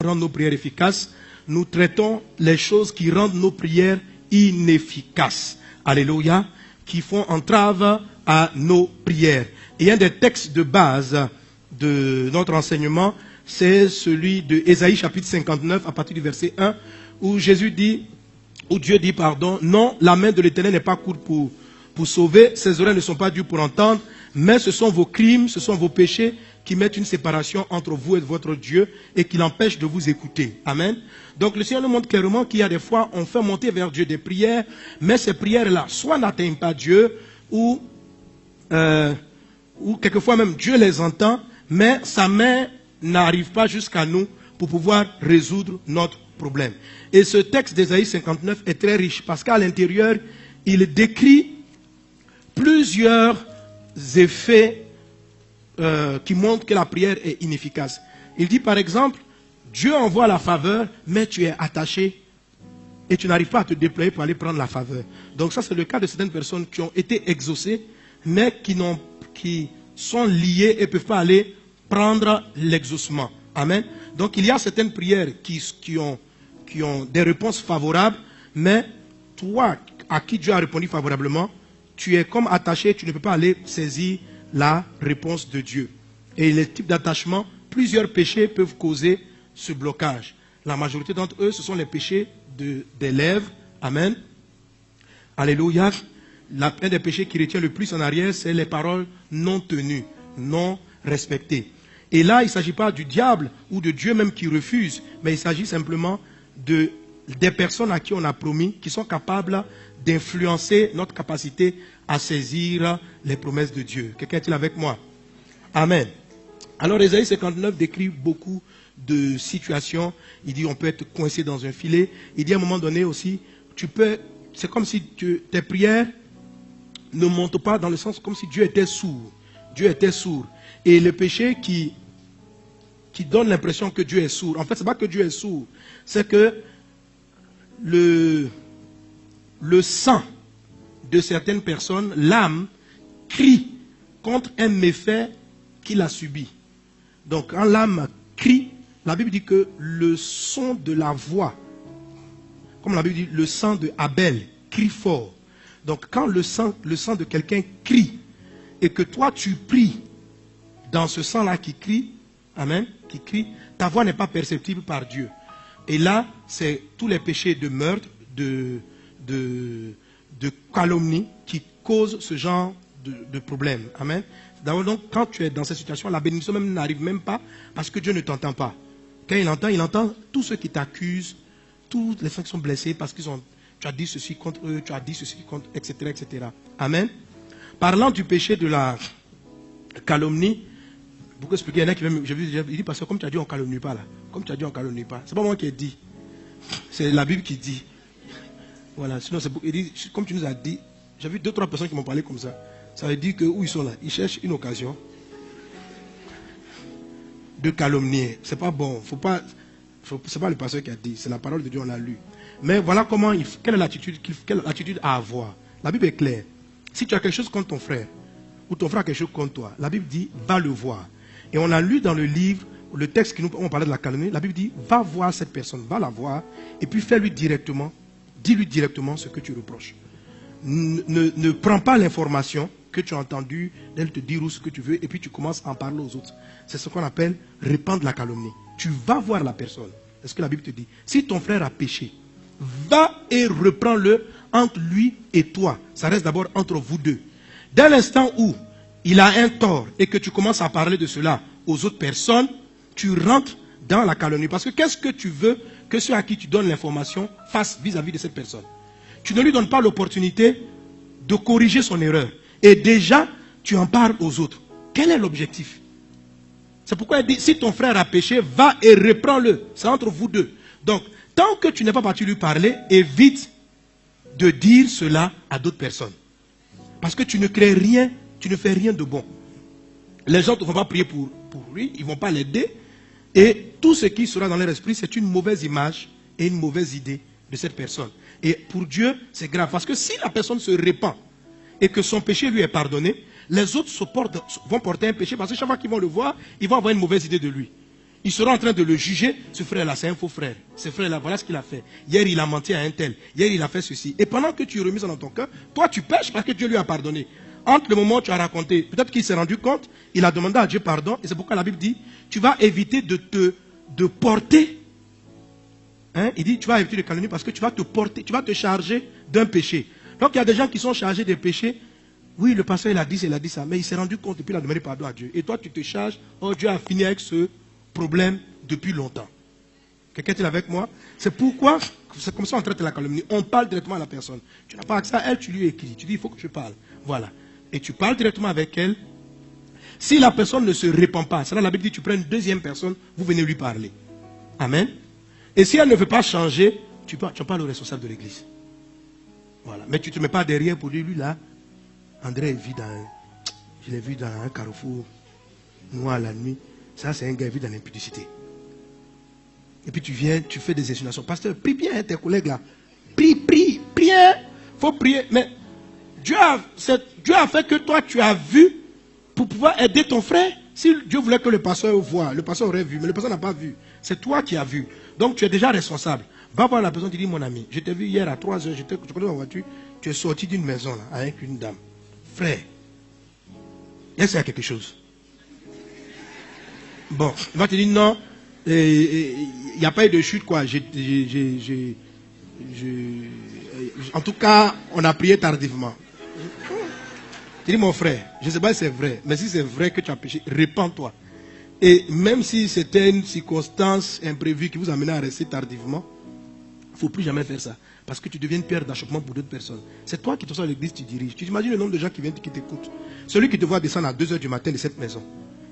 rendre nos prières efficaces, nous traitons les choses qui rendent nos prières inefficaces. Alléluia. Qui font entrave à nos prières. Et un des textes de base de notre enseignement, c'est celui de Ésaïe chapitre 59 à partir du verset 1, où Jésus dit, où Dieu dit, pardon, non, la main de l'Éternel n'est pas courte pour sauver, ses oreilles ne sont pas dures pour entendre, mais ce sont vos crimes, ce sont vos péchés qui mettent une séparation entre vous et votre Dieu et qui l'empêchent de vous écouter. Amen. Donc le Seigneur nous montre clairement qu'il y a des fois, on fait monter vers Dieu des prières, mais ces prières-là, soit n'atteignent pas Dieu, ou quelquefois même Dieu les entend, mais sa main n'arrive pas jusqu'à nous pour pouvoir résoudre notre problème. Et ce texte d'Ésaïe 59 est très riche parce qu'à l'intérieur, il décrit plusieurs effets qui montrent que la prière est inefficace. Il dit par exemple, Dieu envoie la faveur, mais tu es attaché et tu n'arrives pas à te déployer pour aller prendre la faveur. Donc ça c'est le cas de certaines personnes qui ont été exaucées, mais qui sont liées et ne peuvent pas aller prendre l'exaucement. Amen. Donc il y a certaines prières qui ont des réponses favorables, mais toi, à qui Dieu a répondu favorablement, tu es comme attaché, tu ne peux pas aller saisir la réponse de Dieu. Et les types d'attachement, plusieurs péchés peuvent causer ce blocage. La majorité d'entre eux, ce sont les péchés des lèvres. Amen. Alléluia. Un des péchés qui retient le plus en arrière, c'est les paroles non tenues, non respectées. Et là, il ne s'agit pas du diable ou de Dieu même qui refuse, mais il s'agit simplement des personnes à qui on a promis, qui sont capables d'influencer notre capacité à saisir les promesses de Dieu. Quelqu'un est-il avec moi? Amen. Alors, Ésaïe 59 décrit beaucoup de situations. Il dit on peut être coincé dans un filet. Il dit à un moment donné aussi, c'est comme si tes prières ne montent pas dans le sens comme si Dieu était sourd. Dieu était sourd. Et le péché qui donne l'impression que Dieu est sourd. En fait, ce n'est pas que Dieu est sourd. C'est que le sang de certaines personnes, l'âme, crie contre un méfait qu'il a subi. Donc, quand l'âme crie, la Bible dit que le son de la voix, comme la Bible dit, le sang de Abel crie fort. Donc, quand le sang de quelqu'un crie, et que toi tu pries dans ce sang-là qui crie, amen, qui crie, ta voix n'est pas perceptible par Dieu. Et là, c'est tous les péchés de meurtre, de calomnie qui causent ce genre de problème. Amen. D'abord, donc, quand tu es dans cette situation, la bénédiction même n'arrive même pas parce que Dieu ne t'entend pas. Quand il entend tous ceux qui t'accusent, tous les gens qui sont blessés parce tu as dit ceci contre eux, tu as dit ceci contre, etc., etc. Amen. Parlant du péché de la calomnie, pour expliquer, il y en a qui même, il dit parce que comme tu as dit, on ne calomnie pas là. Comme tu as dit, on ne calomnie pas. Ce n'est pas moi qui ai dit. C'est la Bible qui dit. Voilà, sinon il dit, comme tu nous as dit, j'ai vu 2-3 personnes qui m'ont parlé comme ça. Ça veut dire que où ils sont là, ils cherchent une occasion de calomnier. C'est pas bon. C'est pas le pasteur qui a dit, c'est la parole de Dieu, on l'a lu. Mais voilà quelle est l'attitude à avoir. La Bible est claire. Si tu as quelque chose contre ton frère, ou ton frère a quelque chose contre toi, la Bible dit, va le voir. Et on a lu dans le livre, le texte qui on parlait de la calomnie, la Bible dit, va voir cette personne, va la voir, et puis fais-lui directement, dis-lui directement ce que tu reproches. Ne prends pas l'information que tu as entendue, d'elle te dire ce que tu veux, et puis tu commences à en parler aux autres. C'est ce qu'on appelle répandre la calomnie. Tu vas voir la personne. C'est ce que la Bible te dit. Si ton frère a péché, va et reprends-le entre lui et toi. Ça reste d'abord entre vous deux. Dès l'instant où il a un tort et que tu commences à parler de cela aux autres personnes, tu rentres dans la calomnie. Parce que qu'est-ce que tu veux que ceux à qui tu donnes l'information fassent vis-à-vis de cette personne? Tu ne lui donnes pas l'opportunité de corriger son erreur. Et déjà, tu en parles aux autres. Quel est l'objectif? C'est pourquoi il dit, si ton frère a péché, va et reprends-le. C'est entre vous deux. Donc, tant que tu n'es pas parti lui parler, évite de dire cela à d'autres personnes. Parce que tu ne crées rien, tu ne fais rien de bon. Les gens ne vont pas prier pour lui, ils ne vont pas l'aider. Et tout ce qui sera dans leur esprit, c'est une mauvaise image et une mauvaise idée de cette personne. Et pour Dieu, c'est grave. Parce que si la personne se répand et que son péché lui est pardonné, les autres vont porter un péché parce que chaque fois qu'ils vont le voir, ils vont avoir une mauvaise idée de lui. Ils seront en train de le juger. Ce frère-là, c'est un faux frère. Ce frère-là, voilà ce qu'il a fait. Hier, il a menti à un tel. Hier, il a fait ceci. Et pendant que tu remises dans ton cœur, toi, tu pêches parce que Dieu lui a pardonné. Entre le moment où tu as raconté, peut-être qu'il s'est rendu compte, il a demandé à Dieu pardon. Et c'est pourquoi la Bible dit, tu vas éviter de porter. Hein, il dit, tu vas éviter de calomnier parce que tu vas te porter, tu vas te charger d'un péché. Donc, il y a des gens qui sont chargés des péchés. Oui, le pasteur, il a dit ça, mais il s'est rendu compte et puis il a demandé pardon à Dieu. Et toi, tu te charges, oh, Dieu a fini avec ce problème depuis longtemps. Quelqu'un est avec moi? C'est pourquoi, c'est comme ça on traite la calomnie. On parle directement à la personne. Tu n'as pas accès à elle, tu lui écris. Tu dis, il faut que je parle. Voilà. Et tu parles directement avec elle. Si la personne ne se répand pas, c'est là la Bible dit, tu prends une deuxième personne, vous venez lui parler. Amen. Et si elle ne veut pas changer, tu parles au responsable de l'église. Voilà. Mais tu ne te mets pas derrière pour dire, lui là, André je l'ai vu dans un carrefour, noir la nuit. Ça, c'est un gars vu dans l'impudicité. Et puis tu viens, tu fais des insinuations. Pasteur, prie bien tes collègues là. Prie bien. Il faut prier. Mais Dieu a fait que toi, tu as vu pour pouvoir aider ton frère. Si Dieu voulait que le pasteur voie, le pasteur aurait vu, mais le pasteur n'a pas vu. C'est toi qui as vu. Donc tu es déjà responsable. Va voir la personne, tu dis, mon ami, je t'ai vu hier à 3 heures, je connais ma voiture, tu es sorti d'une maison là, avec une dame. Frère, est-ce qu'il y a quelque chose? Bon, il va te dire non, il n'y a pas eu de chute quoi. En tout cas, on a prié tardivement. Tu dis mon frère, je ne sais pas si c'est vrai, mais si c'est vrai que tu as péché, répands-toi. Et même si c'était une circonstance imprévue qui vous amène à rester tardivement, il ne faut plus jamais faire ça. Parce que tu deviens une pierre d'achoppement pour d'autres personnes. C'est toi qui te sors à l'église, tu diriges. Tu imagines le nombre de gens qui viennent, qui t'écoutent. Celui qui te voit descendre à 2 heures du matin de cette maison.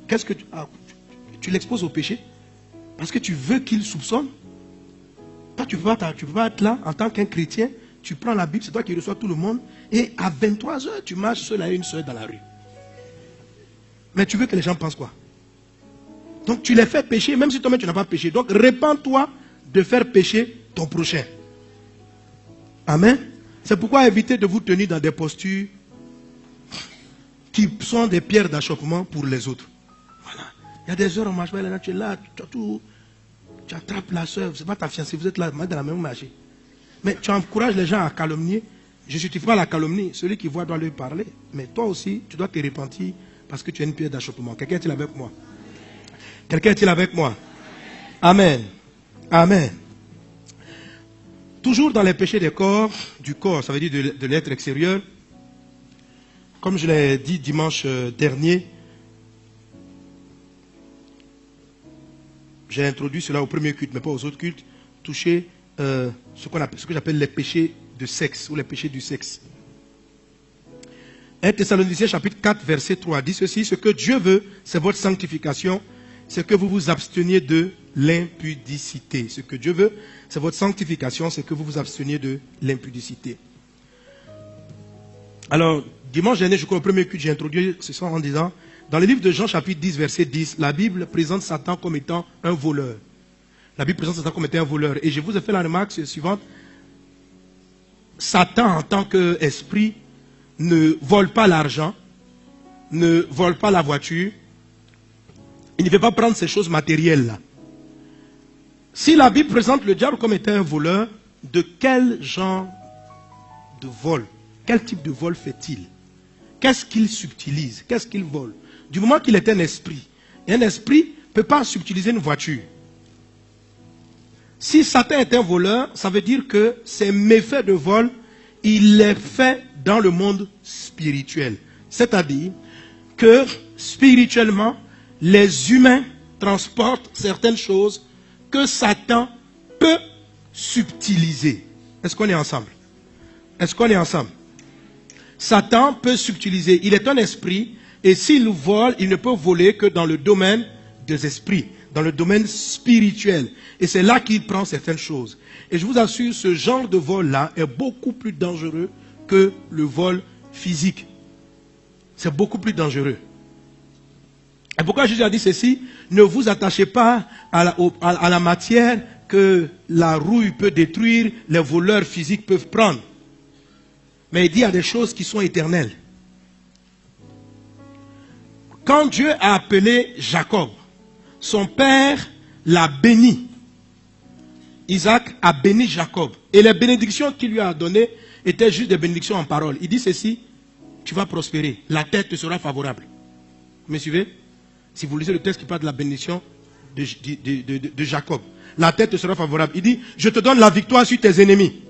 Qu'est-ce que tu l'exposes au péché? Parce que tu veux qu'il soupçonne? Toi, tu peux pas être là en tant qu'un chrétien. Tu prends la Bible, c'est toi qui reçois tout le monde. Et à 23 heures, tu marches seul à une seule dans la rue. Mais tu veux que les gens pensent quoi? Donc tu les fais pécher, même si toi-même tu n'as pas péché. Donc répands-toi de faire pécher ton prochain. Amen. C'est pourquoi évitez de vous tenir dans des postures qui sont des pierres d'achoppement pour les autres. Voilà. Il y a des heures, on marche pas, tu es là, tu attrapes la soeur, c'est pas ta fiancée, vous êtes là, dans la même marché. Mais tu encourages les gens à calomnier. Je ne justifie pas la calomnie. Celui qui voit doit lui parler. Mais toi aussi, tu dois te repentir parce que tu es une pierre d'achoppement. Quelqu'un est-il avec moi? Quelqu'un est-il avec moi? Amen. Amen. Toujours dans les péchés du corps, ça veut dire de l'être extérieur. Comme je l'ai dit dimanche dernier, j'ai introduit cela au premier culte, mais pas aux autres cultes, toucher ce que j'appelle les péchés de sexe ou les péchés du sexe. 1 Thessaloniciens chapitre 4 verset 3 dit ceci: ce que Dieu veut, c'est votre sanctification, c'est que vous vous absteniez de l'impudicité. Ce que Dieu veut, c'est votre sanctification, c'est que vous vous absteniez de l'impudicité. Alors, dimanche dernier, je crois au premier culte, j'ai introduit ce soir en disant, dans le livre de Jean chapitre 10 verset 10, la Bible présente Satan comme étant un voleur. La Bible présente Satan comme étant un voleur. Et je vous ai fait la remarque suivante. Satan, en tant qu'esprit, ne vole pas l'argent, ne vole pas la voiture. Il ne fait pas prendre ces choses matérielles-là. Si la Bible présente le diable comme étant un voleur, de quel genre de vol, quel type de vol fait-il? Qu'est-ce qu'il subtilise? Qu'est-ce qu'il vole? Du moment qu'il est un esprit, et un esprit ne peut pas subtiliser une voiture. Si Satan est un voleur, ça veut dire que ses méfaits de vol, il les fait dans le monde spirituel. C'est-à-dire que spirituellement, les humains transportent certaines choses que Satan peut subtiliser. Est-ce qu'on est ensemble? Est-ce qu'on est ensemble? Satan peut subtiliser. Il est un esprit et s'il vole, il ne peut voler que dans le domaine des esprits, dans le domaine spirituel. Et c'est là qu'il prend certaines choses. Et je vous assure, ce genre de vol-là est beaucoup plus dangereux que le vol physique. C'est beaucoup plus dangereux. Et pourquoi Jésus a dit ceci? Ne vous attachez pas à la matière que la rouille peut détruire, les voleurs physiques peuvent prendre. Mais il dit il y a des choses qui sont éternelles. Quand Dieu a appelé Jacob, son père l'a béni. Isaac a béni Jacob. Et les bénédictions qu'il lui a données étaient juste des bénédictions en parole. Il dit ceci, tu vas prospérer, la terre te sera favorable. Vous me suivez? Si vous lisez le texte qui parle de la bénédiction de Jacob, la terre te sera favorable. Il dit, je te donne la victoire sur tes ennemis.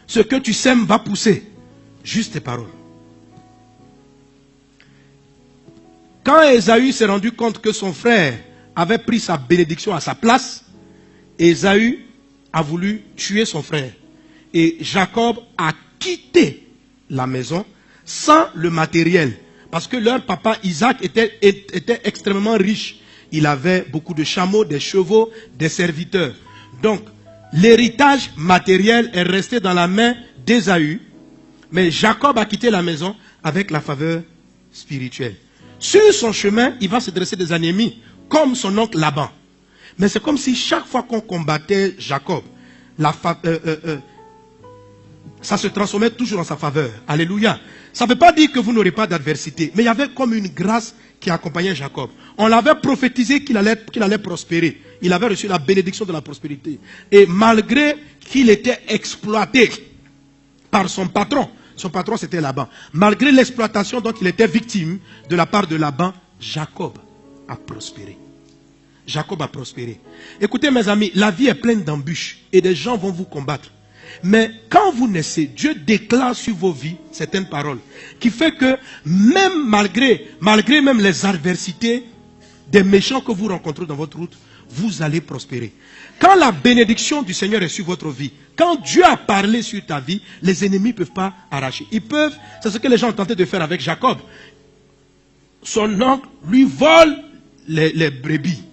Ce que tu sèmes va pousser. Juste tes paroles. Quand Ésaü s'est rendu compte que son frère avait pris sa bénédiction à sa place, Ésaü a voulu tuer son frère. Et Jacob a quitté la maison sans le matériel. Parce que leur papa Isaac était extrêmement riche. Il avait beaucoup de chameaux, des chevaux, des serviteurs. Donc, l'héritage matériel est resté dans la main d'Ésaü. Mais Jacob a quitté la maison avec la faveur spirituelle. Sur son chemin, il va se dresser des ennemis, comme son oncle Laban. Mais c'est comme si chaque fois qu'on combattait Jacob, ça se transformait toujours en sa faveur. Alléluia. Ça ne veut pas dire que vous n'aurez pas d'adversité, mais il y avait comme une grâce qui accompagnait Jacob. On l'avait prophétisé qu'il allait prospérer. Il avait reçu la bénédiction de la prospérité. Et malgré qu'il était exploité par son patron c'était Laban. Malgré l'exploitation dont il était victime de la part de Laban, Jacob a prospéré. Jacob a prospéré. Écoutez mes amis, la vie est pleine d'embûches et des gens vont vous combattre. Mais quand vous naissez, Dieu déclare sur vos vies certaines paroles qui fait que même malgré même les adversités des méchants que vous rencontrez dans votre route, vous allez prospérer. Quand la bénédiction du Seigneur est sur votre vie, quand Dieu a parlé sur ta vie, les ennemis ne peuvent pas arracher. C'est ce que les gens ont tenté de faire avec Jacob. Son oncle lui vole les brebis.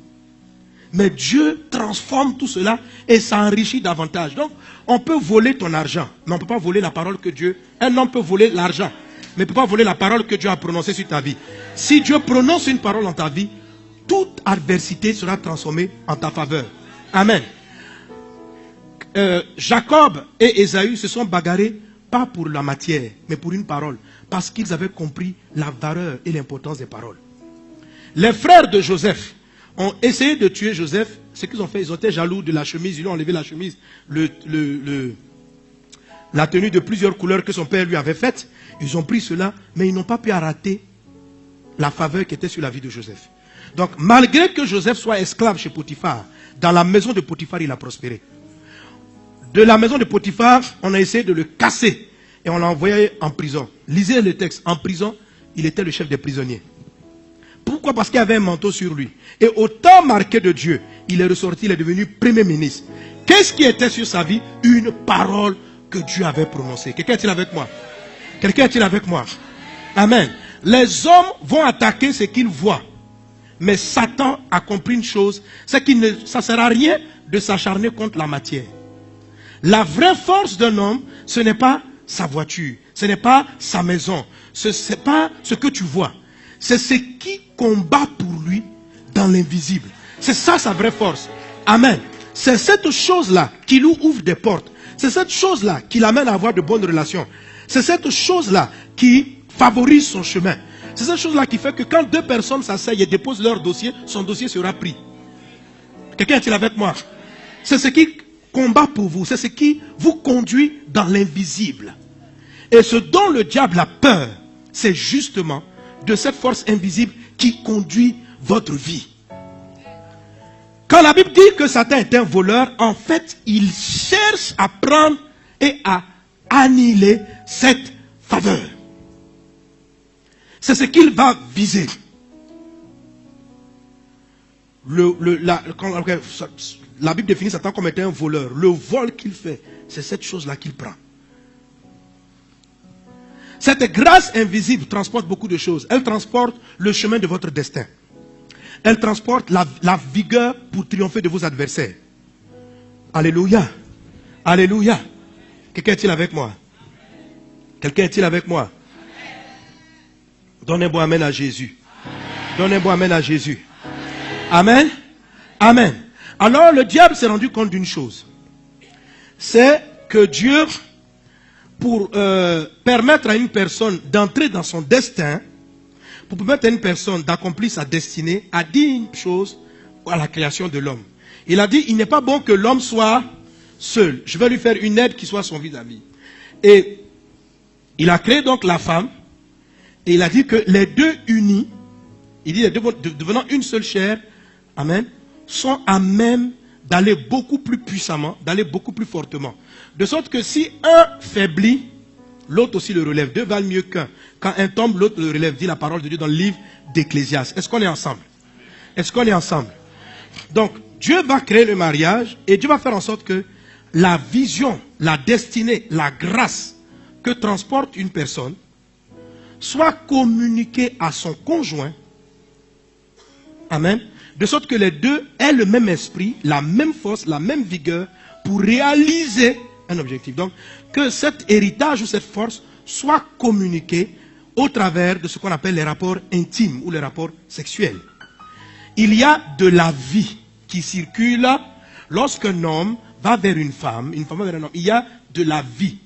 Mais Dieu transforme tout cela et s'enrichit davantage. Donc, on peut voler ton argent, mais on ne peut pas voler la parole que Dieu... Un homme peut voler l'argent, mais ne peut pas voler la parole que Dieu a prononcée sur ta vie. Si Dieu prononce une parole dans ta vie, toute adversité sera transformée en ta faveur. Amen. Jacob et Ésaü se sont bagarrés, pas pour la matière, mais pour une parole. Parce qu'ils avaient compris la valeur et l'importance des paroles. Les frères de Joseph ont essayé de tuer Joseph. Ce qu'ils ont fait, ils ont été jaloux de la chemise. Ils lui ont enlevé la chemise, la tenue de plusieurs couleurs que son père lui avait faite. Ils ont pris cela, mais ils n'ont pas pu arrêter la faveur qui était sur la vie de Joseph. Donc, malgré que Joseph soit esclave chez Potiphar, dans la maison de Potiphar, il a prospéré. De la maison de Potiphar, on a essayé de le casser et on l'a envoyé en prison. Lisez le texte. En prison, il était le chef des prisonniers. Pourquoi? Parce qu'il y avait un manteau sur lui. Et au temps marqué de Dieu, il est ressorti, il est devenu premier ministre. Qu'est-ce qui était sur sa vie? Une parole que Dieu avait prononcée. Quelqu'un est-il avec moi? Quelqu'un est-il avec moi? Amen. Les hommes vont attaquer ce qu'ils voient. Mais Satan a compris une chose, c'est qu'il ne ça sert à rien de s'acharner contre la matière. La vraie force d'un homme, ce n'est pas sa voiture, ce n'est pas sa maison, ce n'est pas ce que tu vois. C'est ce qui combat pour lui dans l'invisible. C'est ça sa vraie force. Amen. C'est cette chose-là qui lui ouvre des portes. C'est cette chose-là qui l'amène à avoir de bonnes relations. C'est cette chose-là qui favorise son chemin. C'est cette chose-là qui fait que quand deux personnes s'asseyent et déposent leur dossier, son dossier sera pris. Quelqu'un est-il avec moi? C'est ce qui combat pour vous. C'est ce qui vous conduit dans l'invisible. Et ce dont le diable a peur, c'est justement de cette force invisible qui conduit votre vie. Quand la Bible dit que Satan est un voleur, en fait, il cherche à prendre et à annihiler cette faveur. C'est ce qu'il va viser. La Bible définit Satan comme étant un voleur. Le vol qu'il fait, c'est cette chose-là qu'il prend. Cette grâce invisible transporte beaucoup de choses. Elle transporte le chemin de votre destin. Elle transporte la vigueur pour triompher de vos adversaires. Alléluia. Alléluia. Quelqu'un est-il avec moi? Quelqu'un est-il avec moi? Donnez un bon amen à Jésus. Donnez un bon amen à Jésus. Amen. Amen. Alors le diable s'est rendu compte d'une chose. C'est que Dieu, pour permettre à une personne d'entrer dans son destin, pour permettre à une personne d'accomplir sa destinée, a dit une chose à la création de l'homme. Il a dit, il n'est pas bon que l'homme soit seul. Je vais lui faire une aide qui soit son vis-à-vis. Et il a créé donc la femme. Et il a dit que les deux unis, il dit, les deux devenant une seule chair, amen, sont à même d'aller beaucoup plus puissamment, d'aller beaucoup plus fortement. De sorte que si un faiblit, l'autre aussi le relève. Deux valent mieux qu'un. Quand un tombe, l'autre le relève, dit la parole de Dieu dans le livre d'Ecclésiaste. Est-ce qu'on est ensemble? Est-ce qu'on est ensemble? Donc, Dieu va créer le mariage et Dieu va faire en sorte que la vision, la destinée, la grâce que transporte une personne soit communiquée à son conjoint. Amen. De sorte que les deux aient le même esprit, la même force, la même vigueur pour réaliser un objectif. Donc, que cet héritage ou cette force soit communiqué au travers de ce qu'on appelle les rapports intimes ou les rapports sexuels. Il y a de la vie qui circule lorsqu'un homme va vers une femme va vers un homme. Il y a de la vie.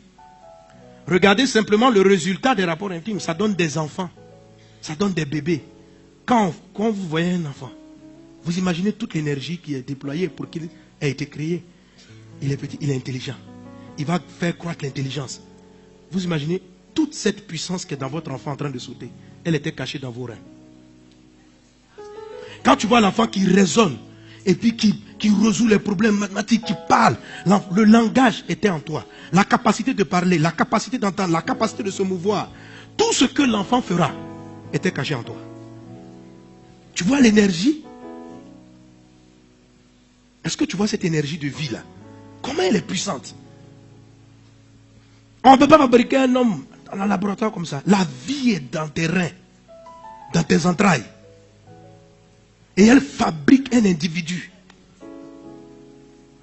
Regardez simplement le résultat des rapports intimes. Ça donne des enfants. Ça donne des bébés. Quand vous voyez un enfant, vous imaginez toute l'énergie qui est déployée pour qu'il ait été créé. Il est petit, il est intelligent. Il va faire croître l'intelligence. Vous imaginez toute cette puissance qui est dans votre enfant en train de sauter. Elle était cachée dans vos reins. Quand tu vois l'enfant qui raisonne et puis qui résout les problèmes mathématiques, qui parle, le langage était en toi. La capacité de parler, la capacité d'entendre, la capacité de se mouvoir. Tout ce que l'enfant fera était caché en toi. Tu vois l'énergie? Est-ce que tu vois cette énergie de vie là? Comment elle est puissante? On ne peut pas fabriquer un homme dans un laboratoire comme ça. La vie est dans tes reins, dans tes entrailles. Et elle fabrique un individu.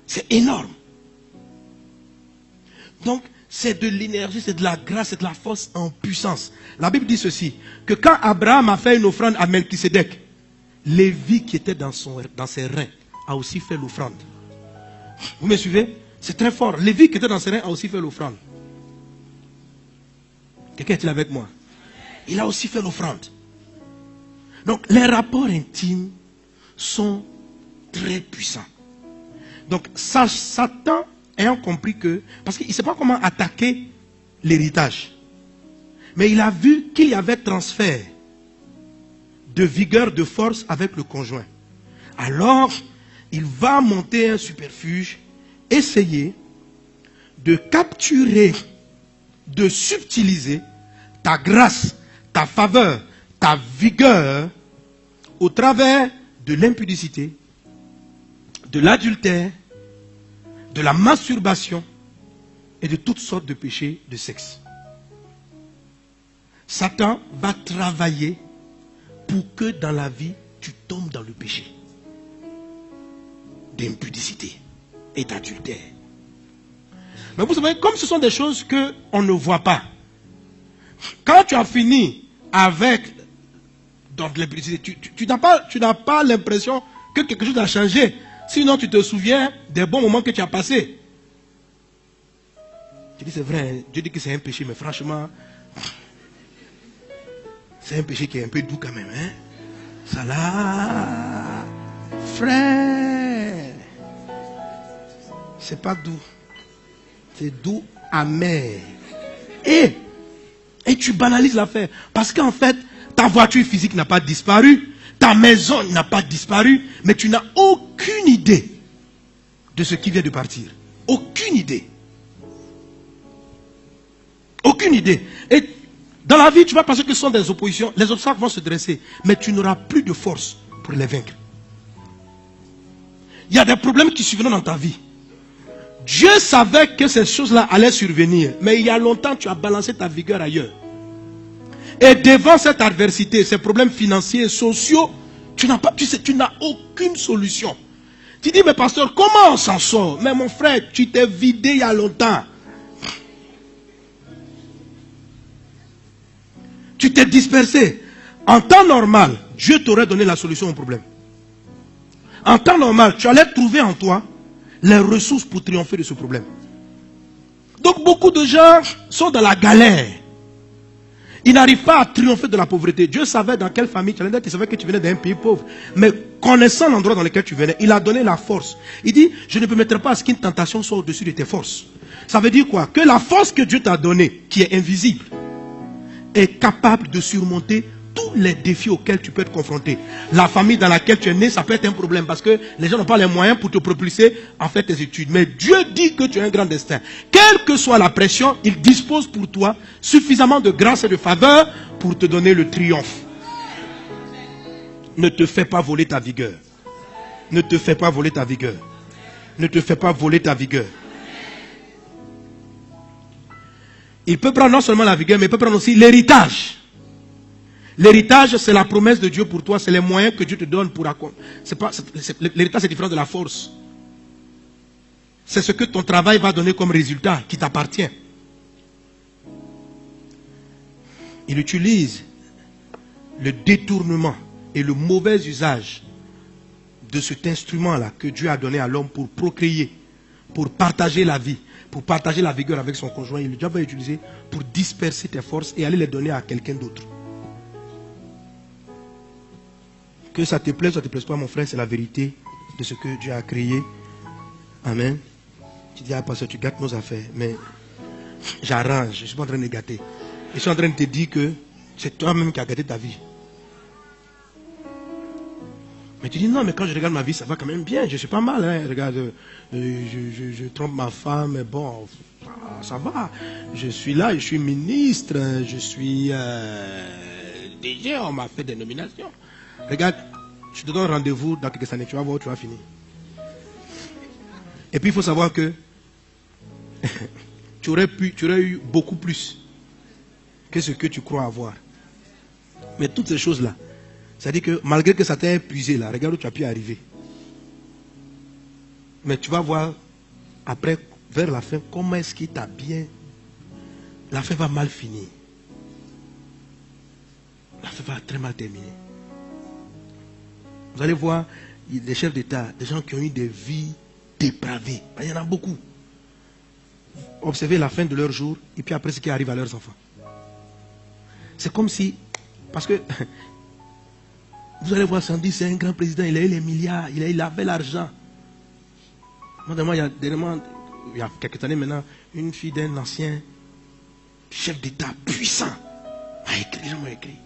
C'est énorme. Donc, c'est de l'énergie, c'est de la grâce, c'est de la force en puissance. La Bible dit ceci, que quand Abraham a fait une offrande à Melchisédek, Lévi qui était dans ses reins a aussi fait l'offrande. Vous me suivez? C'est très fort. Lévi qui était dans ses reins a aussi fait l'offrande. Quelqu'un est-il avec moi? Il a aussi fait l'offrande. Donc, les rapports intimes sont très puissants. Donc, Satan ayant compris que... Parce qu'il ne sait pas comment attaquer l'héritage. Mais il a vu qu'il y avait transfert de vigueur, de force avec le conjoint. Alors, il va monter un subterfuge, essayer de capturer, de subtiliser ta grâce, ta faveur, ta vigueur au travers de l'impudicité, de l'adultère, de la masturbation et de toutes sortes de péchés de sexe. Satan va travailler pour que dans la vie, tu tombes dans le péché d'impudicité et d'adultère. Mais vous savez, comme ce sont des choses qu'on ne voit pas, quand tu as fini avec donc l'impudicité, tu n'as pas l'impression que quelque chose a changé. Sinon, tu te souviens des bons moments que tu as passés. Tu dis, c'est vrai, Dieu dit que c'est un péché, mais franchement, c'est un péché qui est un peu doux quand même. Hein? Ça là, frère, c'est pas doux. C'est doux, amer. Et tu banalises l'affaire. Parce qu'en fait, ta voiture physique n'a pas disparu. Ta maison n'a pas disparu. Mais tu n'as aucune idée de ce qui vient de partir. Aucune idée. Aucune idée. Et dans la vie, tu vas penser que ce sont des oppositions. Les obstacles vont se dresser. Mais tu n'auras plus de force pour les vaincre. Il y a des problèmes qui surviennent dans ta vie. Dieu savait que ces choses-là allaient survenir. Mais il y a longtemps, tu as balancé ta vigueur ailleurs. Et devant cette adversité, ces problèmes financiers et sociaux, tu n'as aucune solution. Tu dis, mais pasteur, comment on s'en sort? Mais mon frère, tu t'es vidé il y a longtemps. Tu t'es dispersé. En temps normal, Dieu t'aurait donné la solution au problème. En temps normal, tu allais trouver en toi les ressources pour triompher de ce problème. Donc beaucoup de gens sont dans la galère. Il n'arrive pas à triompher de la pauvreté. Dieu savait dans quelle famille tu allais naître. Il savait que tu venais d'un pays pauvre. Mais connaissant l'endroit dans lequel tu venais, il a donné la force. Il dit, je ne permettrai pas à ce qu'une tentation soit au-dessus de tes forces. Ça veut dire quoi? Que la force que Dieu t'a donnée, qui est invisible, est capable de surmonter tous les défis auxquels tu peux être confronté. La famille dans laquelle tu es né, ça peut être un problème parce que les gens n'ont pas les moyens pour te propulser à faire tes études. Mais Dieu dit que tu as un grand destin. Quelle que soit la pression, il dispose pour toi suffisamment de grâce et de faveur pour te donner le triomphe. Ne te fais pas voler ta vigueur. Ne te fais pas voler ta vigueur. Ne te fais pas voler ta vigueur. Il peut prendre non seulement la vigueur, mais il peut prendre aussi l'héritage. L'héritage, c'est la promesse de Dieu pour toi, c'est les moyens que Dieu te donne pour accomplir. L'héritage, c'est différent de la force. C'est ce que ton travail va donner comme résultat, qui t'appartient. Il utilise le détournement et le mauvais usage de cet instrument-là que Dieu a donné à l'homme pour procréer, pour partager la vie, pour partager la vigueur avec son conjoint. Il va utiliser pour disperser tes forces et aller les donner à quelqu'un d'autre. Que ça te plaise ou ça ne te plaise pas, mon frère, c'est la vérité de ce que Dieu a créé. Amen. Tu dis, ah, pasteur, tu gâtes nos affaires. Mais j'arrange, je ne suis pas en train de gâter. Je suis en train de te dire que c'est toi-même qui as gâté ta vie. Mais tu dis, non, mais quand je regarde ma vie, ça va quand même bien. Je suis pas mal. Hein. Regarde, je trompe ma femme, mais bon, ça va. Je suis là, je suis ministre, je suis DG, on m'a fait des nominations. Regarde, je te donne rendez-vous dans quelques années, tu vas voir où tu vas finir. Et puis il faut savoir que tu aurais eu beaucoup plus que ce que tu crois avoir. Mais toutes ces choses-là, c'est-à-dire que malgré que ça t'ait épuisé là, regarde où tu as pu arriver. Mais tu vas voir après, vers la fin, comment est-ce qu'il t'a bien. La fin va mal finir. La fin va très mal terminer. Vous allez voir des chefs d'État, des gens qui ont eu des vies dépravées. Il y en a beaucoup. Observez la fin de leur jour et puis après ce qui arrive à leurs enfants. C'est comme si, parce que vous allez voir Sandy, c'est un grand président, il a eu les milliards, il avait l'argent. Moi, il y a quelques années maintenant, une fille d'un ancien chef d'État puissant a écrit, les gens m'ont écrit.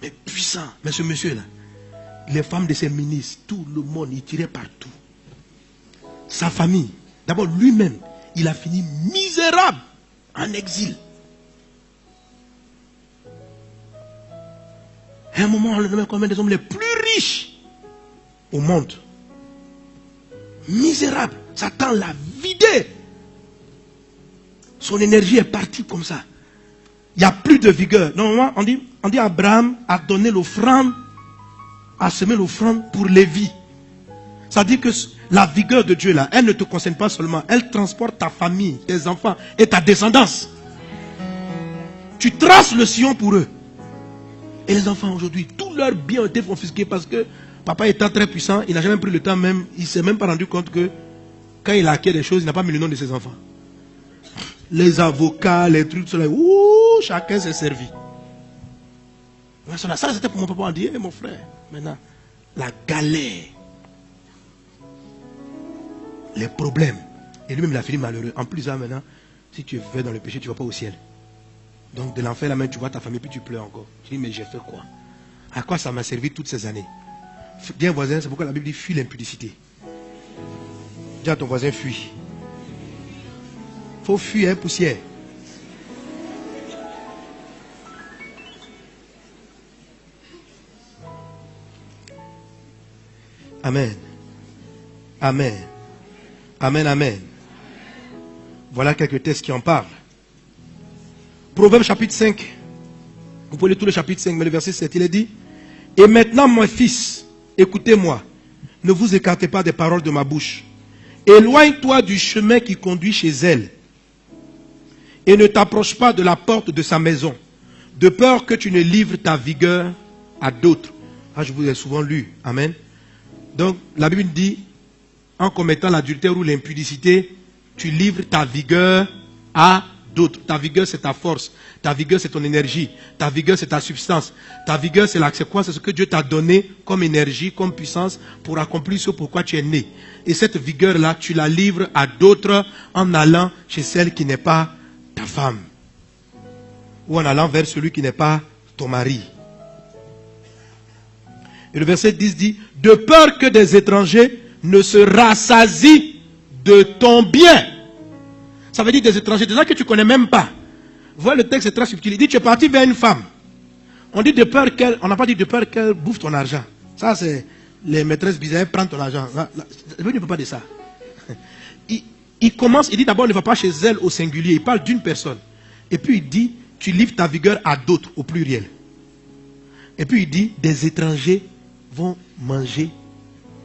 Mais puissant, mais ce monsieur-là, les femmes de ses ministres, tout le monde, il tirait partout. Sa famille, d'abord lui-même, il a fini misérable en exil. À un moment, on le nommait comme un des hommes les plus riches au monde. Misérable, Satan l'a vidé. Son énergie est partie comme ça. Il n'y a plus de vigueur. Normalement, on dit Abraham a donné l'offrande, a semé l'offrande pour Lévi. Ça dit que la vigueur de Dieu là, elle ne te concerne pas seulement, elle transporte ta famille, tes enfants et ta descendance. Tu traces le sillon pour eux. Et les enfants aujourd'hui, tous leurs biens ont été confisqués parce que papa étant très puissant, il n'a jamais pris le temps même, il ne s'est même pas rendu compte que quand il a acquis des choses, il n'a pas mis le nom de ses enfants. Les avocats, les trucs, chacun s'est servi. Ça c'était pour mon papa, on dit, hey, mon frère, maintenant, la galère, les problèmes, et lui-même il a fini malheureux. En plus, maintenant, si tu vas dans le péché, tu ne vas pas au ciel. Donc de l'enfer, là même, tu vois ta famille, puis tu pleures encore. Tu dis, mais j'ai fait quoi? À quoi ça m'a servi toutes ces années? Dis à un voisin, c'est pourquoi la Bible dit, fuis l'impudicité. Dis à ton voisin, fuis. Il faut fuir, hein, poussière. Amen. Amen. Amen, amen. Voilà quelques textes qui en parlent. Proverbe chapitre 5. Vous pouvez lire tout le chapitre 5, mais le verset 7, il est dit, et maintenant, mon fils, écoutez-moi, ne vous écartez pas des paroles de ma bouche. Éloigne-toi du chemin qui conduit chez elle, et ne t'approche pas de la porte de sa maison, de peur que tu ne livres ta vigueur à d'autres. Ah, je vous ai souvent lu. Amen. Donc, la Bible dit, en commettant l'adultère ou l'impudicité, tu livres ta vigueur à d'autres. Ta vigueur, c'est ta force. Ta vigueur, c'est ton énergie. Ta vigueur, c'est ta substance. Ta vigueur, c'est quoi? C'est ce que Dieu t'a donné comme énergie, comme puissance pour accomplir ce pourquoi tu es né. Et cette vigueur-là, tu la livres à d'autres en allant chez celle qui n'est pas ta femme. Ou en allant vers celui qui n'est pas ton mari. Et le verset 10 dit, de peur que des étrangers ne se rassasient de ton bien. Ça veut dire des étrangers, des gens que tu ne connais même pas. Vous voyez, le texte est très subtil. Il dit, tu es parti vers une femme. On dit de peur qu'elle, on n'a pas dit de peur qu'elle bouffe ton argent. Ça, c'est les maîtresses bizarres, prennent ton argent. Je ne parle pas de ça. Il commence, il dit d'abord, ne va pas chez elle au singulier. Il parle d'une personne. Et puis il dit, tu livres ta vigueur à d'autres, au pluriel. Et puis il dit, des étrangers vont manger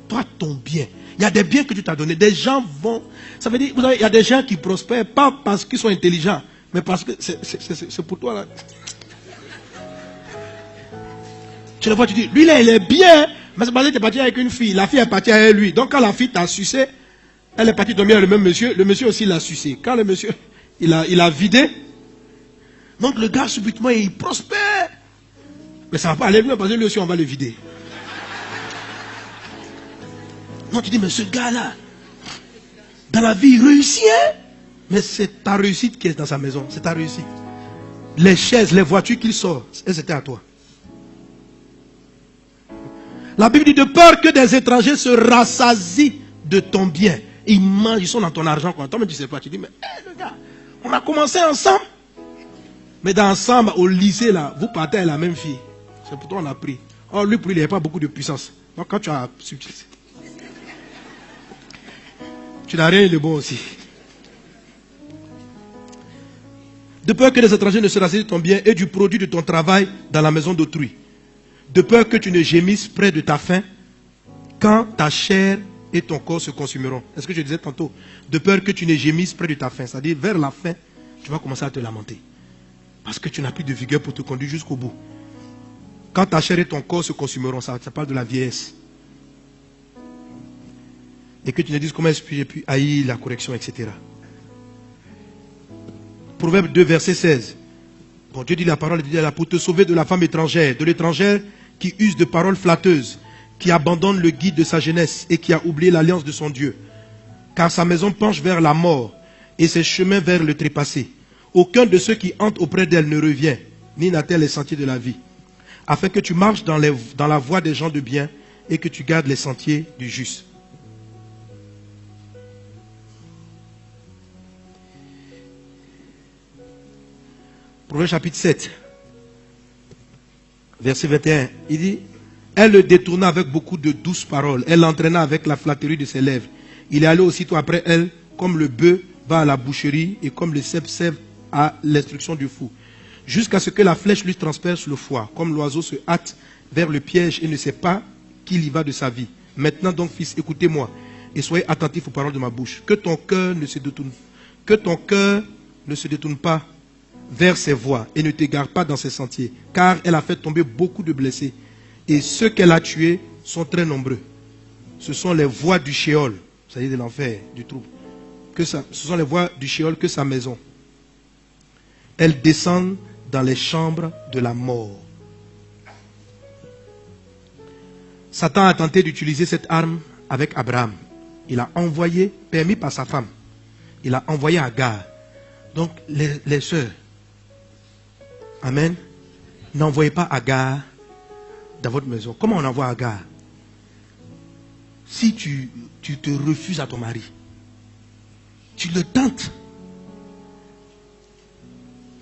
toi ton bien. Il y a des biens que tu t'as donnés. Des gens vont... Ça veut dire, vous savez, il y a des gens qui prospèrent, pas parce qu'ils sont intelligents, mais parce que c'est pour toi là. Tu le vois, tu dis, lui là, il est bien, mais c'est parce que tu es parti avec une fille. La fille est partie avec lui. Donc quand la fille t'a sucé, elle est partie dormir avec le même monsieur. Le monsieur aussi l'a sucé. Quand le monsieur, il a vidé, donc le gars subitement, il prospère. Mais ça ne va pas aller loin parce que lui aussi, on va le vider. Non, tu dis, mais ce gars-là, dans la vie, il réussit, hein? Mais c'est ta réussite qui est dans sa maison. C'est ta réussite. Les chaises, les voitures qu'il sort, elles étaient à toi. La Bible dit, de peur que des étrangers se rassasient de ton bien. Ils mangent, ils sont dans ton argent. Toi, mais tu ne sais pas. Tu dis, mais le gars, on a commencé ensemble. Mais dans ensemble, au lycée, là, vous partez avec la même fille. C'est pour toi qu'on a pris. Or, lui, pour lui, il n'y avait pas beaucoup de puissance. Donc, quand tu as subtilisé, tu n'as rien, il est bon aussi. De peur que les étrangers ne se rassasient de ton bien et du produit de ton travail dans la maison d'autrui. De peur que tu ne gémisses près de ta faim quand ta chair et ton corps se consumeront. C'est ce que je disais tantôt. De peur que tu ne gémisses près de ta faim. C'est-à-dire, vers la fin, tu vas commencer à te lamenter. Parce que tu n'as plus de vigueur pour te conduire jusqu'au bout. Quand ta chair et ton corps se consumeront, ça parle de la vieillesse. Et que tu ne dises comment est-ce que j'ai pu haïr la correction, etc. Proverbe 2, verset 16. Bon, Dieu dit la parole, il dit là, pour te sauver de la femme étrangère, de l'étrangère qui use de paroles flatteuses, qui abandonne le guide de sa jeunesse et qui a oublié l'alliance de son Dieu. Car sa maison penche vers la mort et ses chemins vers le trépassé. Aucun de ceux qui entrent auprès d'elle ne revient, ni n'atteint les sentiers de la vie. Afin que tu marches dans la voie des gens de bien et que tu gardes les sentiers du juste. Proverbe chapitre 7, verset 21, il dit, elle le détourna avec beaucoup de douces paroles, elle l'entraîna avec la flatterie de ses lèvres. Il est allé aussitôt après elle, comme le bœuf va à la boucherie et comme le cep sève à l'instruction du fou, jusqu'à ce que la flèche lui transperce le foie, comme l'oiseau se hâte vers le piège et ne sait pas qu'il y va de sa vie. Maintenant donc, fils, écoutez-moi et soyez attentifs aux paroles de ma bouche. Que ton cœur ne se détourne pas vers ses voies et ne t'égare pas dans ses sentiers, car elle a fait tomber beaucoup de blessés et ceux qu'elle a tués sont très nombreux. Ce sont les voies du Sheol, c'est-à-dire de l'enfer, du trouble. Ce sont les voies du Sheol que sa maison. Elles descendent dans les chambres de la mort. Satan a tenté d'utiliser cette arme avec Abraham. Il a envoyé, permis par sa femme, il a envoyé Agar. Donc les sœurs, amen, n'envoyez pas Agar dans votre maison. Comment on envoie Agar? Si tu te refuses à ton mari, tu le tentes,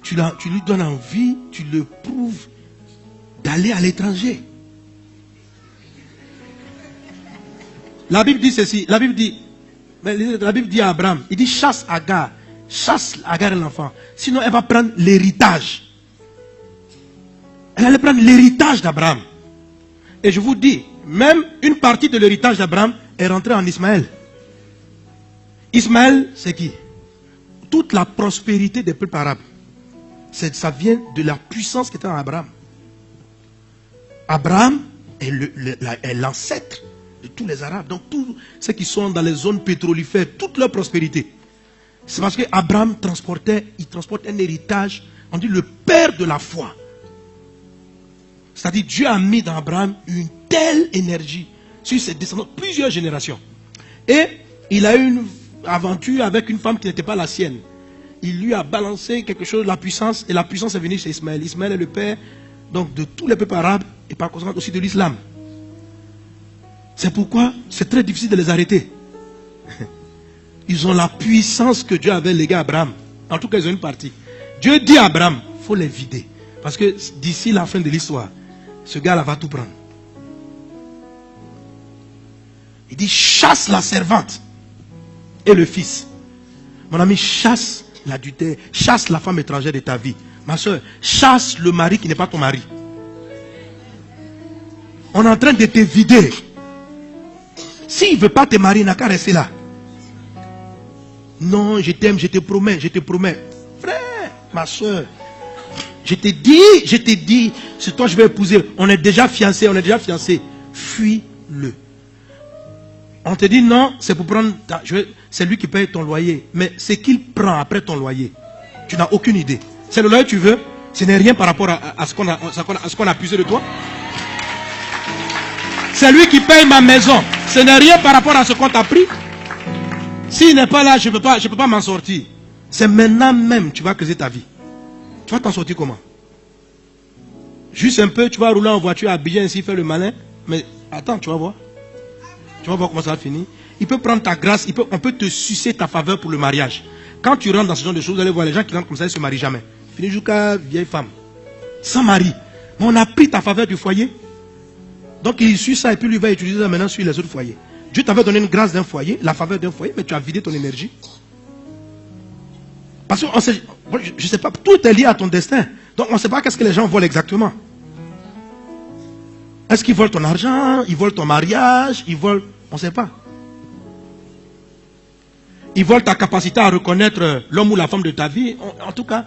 tu lui donnes envie, tu le prouves d'aller à l'étranger. La Bible dit ceci, la Bible dit à Abraham, il dit chasse Agar et l'enfant, sinon elle va prendre l'héritage. Elle allait prendre l'héritage d'Abraham. Et je vous dis, même une partie de l'héritage d'Abraham est rentrée en Ismaël. Ismaël, c'est qui? Toute la prospérité des peuples arabes. Ça vient de la puissance qui était en Abraham. Abraham est l'ancêtre de tous les Arabes. Donc tous ceux qui sont dans les zones pétrolifères, toute leur prospérité C'est parce qu'Abraham transporte un héritage, on dit le père de la foi. C'est-à-dire Dieu a mis dans Abraham une telle énergie sur ses descendants, plusieurs générations. Et il a eu une aventure avec une femme qui n'était pas la sienne. Il lui a balancé quelque chose, la puissance, et la puissance est venue chez Ismaël. Ismaël est le père donc, de tous les peuples arabes et par conséquent aussi de l'islam. C'est pourquoi c'est très difficile de les arrêter. Ils ont la puissance que Dieu avait léguée à Abraham. En tout cas, ils ont une partie. Dieu dit à Abraham, il faut les vider. Parce que d'ici la fin de l'histoire, ce gars-là va tout prendre. Il dit, chasse la servante et le fils. Mon ami, chasse l'adultère, chasse la femme étrangère de ta vie. Ma soeur, chasse le mari qui n'est pas ton mari. On est en train de te vider. S'il ne veut pas te marier, il n'a qu'à rester là. Non, je t'aime, je te promets, je te promets. Frère, ma soeur, je t'ai dit, c'est toi que je vais épouser. On est déjà fiancés, Fuis-le. On te dit non, c'est pour prendre, c'est lui qui paye ton loyer. Mais c'est qu'il prend après ton loyer. Tu n'as aucune idée. C'est le loyer que tu veux, ce n'est rien par rapport à ce qu'on a puisé de toi. C'est lui qui paye ma maison. Ce n'est rien par rapport à ce qu'on t'a pris. S'il n'est pas là, je ne peux pas m'en sortir. C'est maintenant même que tu vas creuser ta vie. Tu vas t'en sortir comment? Juste un peu, tu vas rouler en voiture, habillé ainsi, faire le malin. Mais attends, tu vas voir. Tu vas voir comment ça va finir. Il peut prendre ta grâce, on peut te sucer ta faveur pour le mariage. Quand tu rentres dans ce genre de choses, vous allez voir les gens qui rentrent comme ça, ils ne se marient jamais. Finissent jusqu'à vieille femme. Sans mari. Mais on a pris ta faveur du foyer. Donc il suit ça et puis lui va utiliser ça maintenant sur les autres foyers. Dieu t'avait donné une grâce d'un foyer, la faveur d'un foyer, mais tu as vidé ton énergie. Parce que je ne sais pas, tout est lié à ton destin. Donc on ne sait pas qu'est-ce que les gens volent exactement. Est-ce qu'ils volent ton argent? Ils volent ton mariage? Ils volent... On ne sait pas. Ils volent ta capacité à reconnaître l'homme ou la femme de ta vie. En tout cas,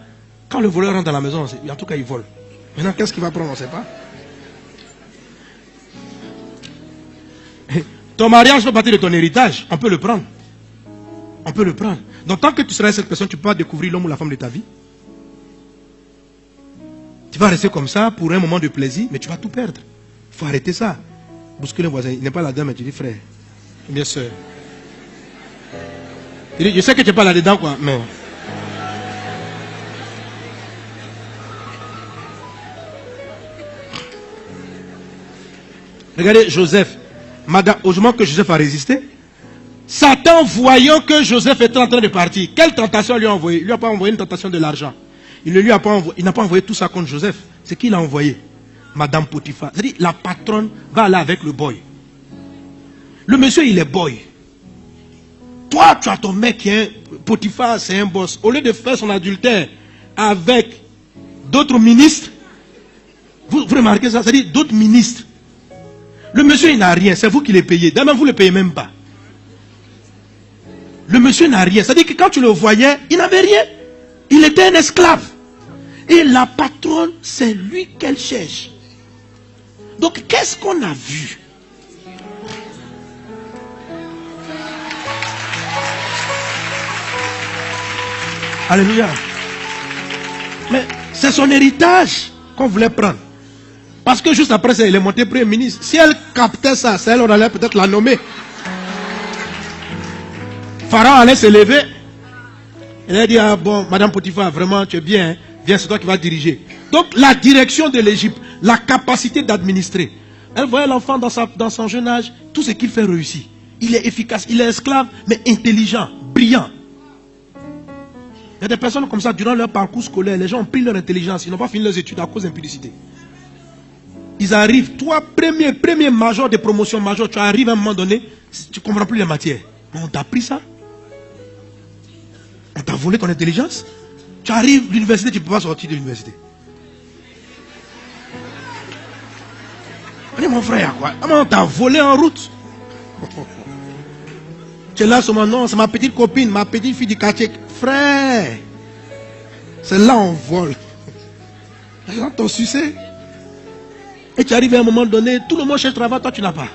quand le voleur rentre dans la maison, en tout cas, il vole. Maintenant, qu'est-ce qu'il va prendre? On ne sait pas. Ton mariage fait partie de ton héritage. On peut le prendre. On peut le prendre. Donc, tant que tu seras cette personne, tu ne peux pas découvrir l'homme ou la femme de ta vie. Tu vas rester comme ça pour un moment de plaisir, mais tu vas tout perdre. Il faut arrêter ça. Bousculer le voisin. Il n'est pas là-dedans, mais tu dis frère. Bien sûr. Il dit, je sais que tu n'es pas là-dedans, quoi, mais... Regardez Joseph. Heureusement que Joseph a résisté. Satan, voyant que Joseph était en train de partir, quelle tentation lui a envoyé? Il lui a pas envoyé une tentation de l'argent. Il n'a pas envoyé tout ça contre Joseph. C'est qui l'a envoyé? Madame Potiphar. C'est-à-dire, la patronne va aller avec le boy. Le monsieur, il est boy. Toi, tu as ton mec qui est Potiphar, c'est un boss. Au lieu de faire son adultère avec d'autres ministres, vous remarquez ça? C'est-à-dire, d'autres ministres. Le monsieur, il n'a rien. C'est vous qui les payez. D'ailleurs, vous ne le payez même pas. Le monsieur n'a rien. C'est-à-dire que quand tu le voyais, il n'avait rien. Il était un esclave. Et la patronne, c'est lui qu'elle cherche. Donc, qu'est-ce qu'on a vu? Alléluia. Mais c'est son héritage qu'on voulait prendre. Parce que juste après ça, il est monté premier ministre. Si elle captait ça, elle, on allait peut-être la nommer. Pharaon allait se lever. Il a dit, ah bon, Madame Potiphar, vraiment, tu es bien. Hein? Viens, c'est toi qui vas diriger. Donc, la direction de l'Égypte, la capacité d'administrer. Elle voyait l'enfant dans son jeune âge, tout ce qu'il fait réussit. Il est efficace, il est esclave, mais intelligent, brillant. Il y a des personnes comme ça, durant leur parcours scolaire, les gens ont pris leur intelligence, ils n'ont pas fini leurs études à cause d'impudicité. Ils arrivent, toi, premier major de promotion major, tu arrives à un moment donné, tu ne comprends plus les matières. Mais on t'a pris ça. On t'a volé ton intelligence. Tu arrives à l'université, tu ne peux pas sortir de l'université. On dit, mon frère, quoi? On t'a volé en route. Tu es là seulement, non, c'est ma petite copine, ma petite fille du quartier. Frère, c'est là on vole. Les gens t'ont sucé. Et tu arrives à un moment donné, tout le monde cherche travail, toi tu n'as pas.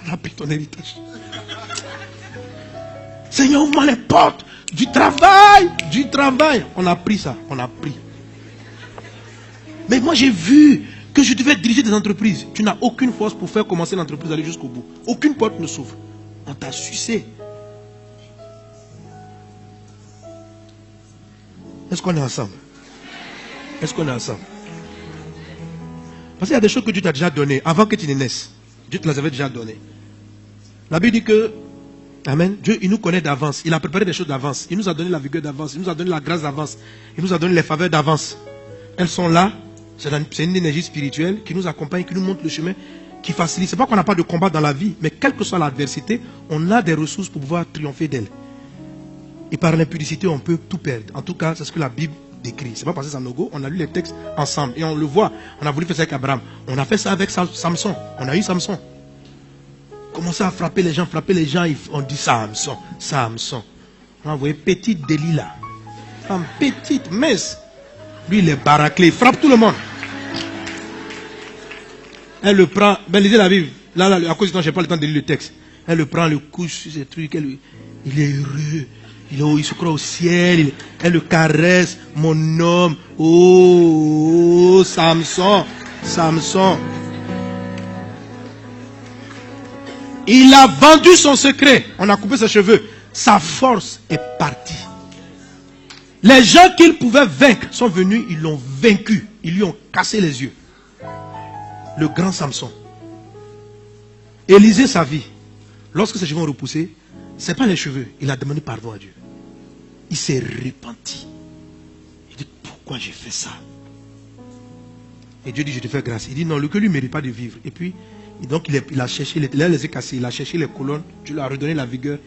On a pris ton héritage. Seigneur, ouvre-moi les portes du travail, du travail. On a pris ça, on a pris. Mais moi j'ai vu que je devais diriger des entreprises. Tu n'as aucune force pour faire commencer l'entreprise, aller jusqu'au bout. Aucune porte ne s'ouvre. On t'a sucé. Est-ce qu'on est ensemble? Est-ce qu'on est ensemble? Parce qu'il y a des choses que Dieu t'a déjà données avant que tu ne naisses. Dieu te les avait déjà données. La Bible dit que, amen, Dieu, il nous connaît d'avance. Il a préparé des choses d'avance. Il nous a donné la vigueur d'avance. Il nous a donné la grâce d'avance. Il nous a donné les faveurs d'avance. Elles sont là. C'est une énergie spirituelle qui nous accompagne, qui nous montre le chemin, qui facilite. Ce n'est pas qu'on n'a pas de combat dans la vie, mais quelle que soit l'adversité, on a des ressources pour pouvoir triompher d'elle. Et par l'impudicité, on peut tout perdre. En tout cas, c'est ce que la Bible décrit. Ce n'est pas parce que c'est un no-go. On a lu les textes ensemble et on le voit. On a voulu faire ça avec Abraham. On a fait ça avec Samson. On a eu Samson. Commencer à frapper les gens, on dit Samson, Samson. On a envoyé petite Delilah. Femme petite, mince. Lui, il est baraclé, il frappe tout le monde. Elle le prend, lisez la Bible. Là, à cause du temps, je n'ai pas le temps de lire le texte. Elle le prend, le couche sur ces trucs. Il est heureux. Il se croit au ciel. Elle le caresse. Mon homme. Oh, Samson. Samson. Il a vendu son secret. On a coupé ses cheveux. Sa force est partie. Les gens qu'il pouvait vaincre sont venus, ils l'ont vaincu. Ils lui ont cassé les yeux. Le grand Samson. Élisée, sa vie. Lorsque ses cheveux ont repoussé, ce n'est pas les cheveux. Il a demandé pardon à Dieu. Il s'est repenti. Il dit, pourquoi j'ai fait ça? Et Dieu dit, je te fais grâce. Il dit, non, le que lui ne mérite pas de vivre. Et puis, donc il a cherché, il les a cassés. Il a cherché les colonnes. Dieu lui a redonné la vigueur.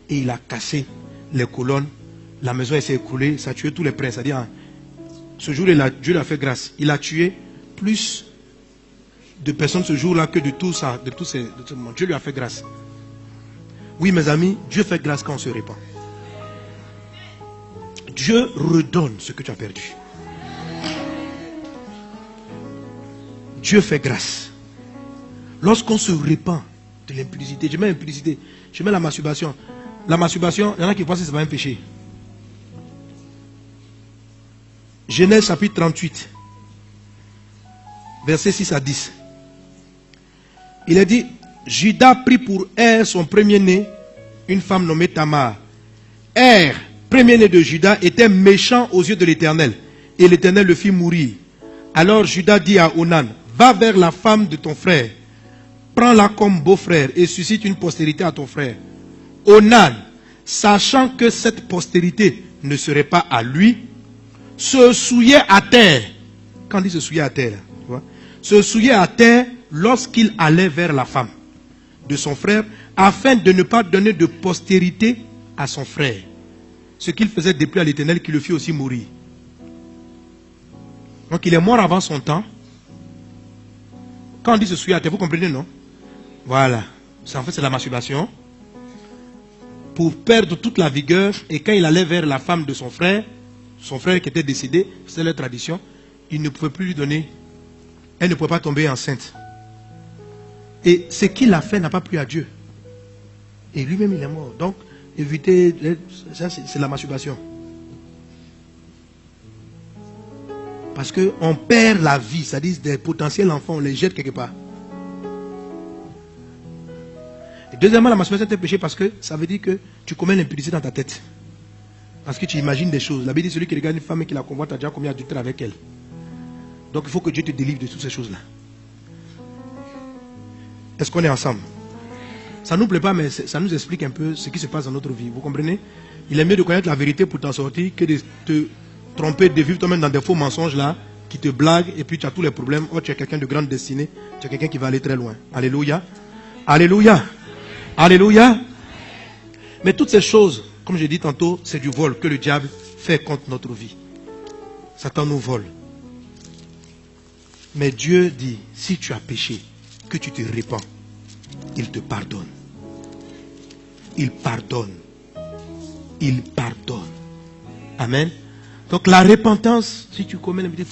Et il a cassé les colonnes. La maison s'est écroulée. Ça a tué tous les princes. C'est-à-dire, ce jour, Dieu lui a fait grâce. Il a tué plus de personnes ce jour-là que de tout ça, de tout ce monde. Dieu lui a fait grâce. Oui, mes amis, Dieu fait grâce quand on se répand. Dieu redonne ce que tu as perdu. Dieu fait grâce. Lorsqu'on se répand de l'impudicité, je mets l'impudicité, je mets la masturbation. La masturbation, il y en a qui pensent que ce n'est pas un péché. Genèse chapitre 38, versets 6 à 10. Il a dit, Judas prit pour Er son premier-né, une femme nommée Tamar. Er, premier-né de Judas, était méchant aux yeux de l'Éternel, et l'Éternel le fit mourir. Alors Judas dit à Onan, va vers la femme de ton frère, prends-la comme beau-frère et suscite une postérité à ton frère. Onan, sachant que cette postérité ne serait pas à lui, se souillait à terre. Quand on dit se souillait à terre, tu vois, se souillait à terre lorsqu'il allait vers la femme de son frère, afin de ne pas donner de postérité à son frère. Ce qu'il faisait déplu à l'Éternel, qui le fit aussi mourir. Donc il est mort avant son temps. Quand on dit se souiller à terre, vous comprenez, non? Voilà. En fait, c'est la masturbation. Pour perdre toute la vigueur, et quand il allait vers la femme de son frère qui était décédé, c'est leur tradition, il ne pouvait plus lui donner, elle ne pouvait pas tomber enceinte. Et ce qu'il a fait n'a pas plu à Dieu. Et lui-même il est mort. Donc, éviter, ça c'est la masturbation. Parce qu'on perd la vie, c'est-à-dire des potentiels enfants, on les jette quelque part. Et deuxièmement, la masturbation est un péché parce que ça veut dire que tu commets l'impudicité dans ta tête. Parce que tu imagines des choses. La Bible dit celui qui regarde une femme et qui la convoite a déjà commis adultère avec elle. Donc il faut que Dieu te délivre de toutes ces choses-là. Est-ce qu'on est ensemble? Ça ne nous plaît pas, mais ça nous explique un peu ce qui se passe dans notre vie. Vous comprenez? Il est mieux de connaître la vérité pour t'en sortir que de te tromper, de vivre toi-même dans des faux mensonges là, qui te blaguent et puis tu as tous les problèmes. Oh, tu es quelqu'un de grande destinée. Tu es quelqu'un qui va aller très loin. Alléluia. Alléluia. Alléluia. Mais toutes ces choses, comme j'ai dit tantôt, c'est du vol que le diable fait contre notre vie. Satan nous vole. Mais Dieu dit, si tu as péché, que tu te répands, il te pardonne. Il pardonne. Il pardonne. Amen. Donc la repentance, si tu commets la Bible,